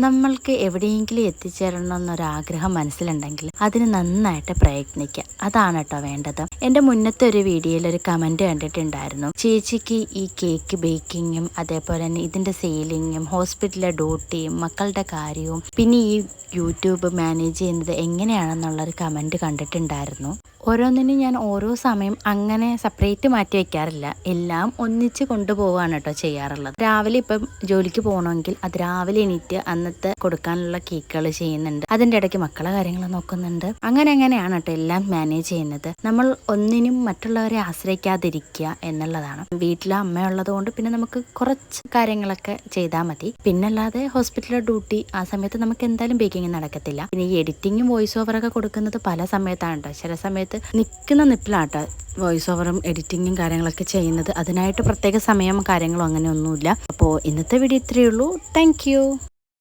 നമ്മൾക്ക് എവിടെയെങ്കിലും എത്തിച്ചേരണം എന്നൊരാഗ്രഹം മനസ്സിലുണ്ടെങ്കിൽ അതിന് നന്നായിട്ട് പ്രയത്നിക്കുക. അതാണ് കേട്ടോ വേണ്ടത്. എൻ്റെ മുന്നത്തെ ഒരു വീഡിയോയിൽ ഒരു കമൻറ്റ് കണ്ടിട്ടുണ്ടായിരുന്നു, ചേച്ചിക്ക് ഈ കേക്ക് ബേക്കിങ്ങും അതേപോലെ തന്നെ ഇതിൻ്റെ സെയിലിങ്ങും ഹോസ്പിറ്റലിലെ ഡ്യൂട്ടിയും മക്കളുടെ കാര്യവും പിന്നെ ഈ യൂട്യൂബ് മാനേജ് ചെയ്യുന്നത് എങ്ങനെയാണെന്നുള്ളൊരു കമൻറ്റ് കണ്ടിട്ടുണ്ടായിരുന്നു. ഓരോന്നിനും ഞാൻ ഓരോ സമയം അങ്ങനെ സെപ്പറേറ്റ് മാറ്റി വയ്ക്കാറില്ല, എല്ലാം ഒന്നിച്ച് കൊണ്ടുപോവാണ് കേട്ടോ ചെയ്യാറുള്ളത്. രാവിലെ ഇപ്പം ജോലിക്ക് പോകണമെങ്കിൽ അത് രാവിലെ എണീറ്റ് അന്നത്തെ കൊടുക്കാനുള്ള കേക്കുകൾ ചെയ്യുന്നുണ്ട്, അതിൻ്റെ ഇടയ്ക്ക് മക്കളെ കാര്യങ്ങൾ നോക്കുന്നുണ്ട്. അങ്ങനെയാണ് കേട്ടോ എല്ലാം മാനേജ് ചെയ്യുന്നത്. നമ്മൾ ഒന്നിനും മറ്റുള്ളവരെ ആശ്രയിക്കാതിരിക്കുക എന്നുള്ളതാണ്. വീട്ടിൽ അമ്മയുള്ളത് കൊണ്ട് പിന്നെ നമുക്ക് കുറച്ച് കാര്യങ്ങളൊക്കെ ചെയ്താൽ മതി. പിന്നല്ലാതെ ഹോസ്പിറ്റലിലെ ഡ്യൂട്ടി ആ സമയത്ത് നമുക്ക് എന്തായാലും ബേക്കിംഗ് നടക്കത്തില്ല. പിന്നെ ഈ എഡിറ്റിങ്ങും വോയിസ് ഓവറൊക്കെ കൊടുക്കുന്നത് പല സമയത്താണ് കേട്ടോ. ചില സമയത്ത് നിൽക്കുന്ന നിപ്പിലാട്ടോ വോയിസ് ഓവറും എഡിറ്റിങ്ങും കാര്യങ്ങളൊക്കെ ചെയ്യുന്നത്. അതിനായിട്ട് പ്രത്യേക സമയം കാര്യങ്ങളും അങ്ങനെ ഒന്നുമില്ല. അപ്പോൾ ഇന്നത്തെ വീഡിയോ ഇത്രയേ ഉള്ളൂ. താങ്ക്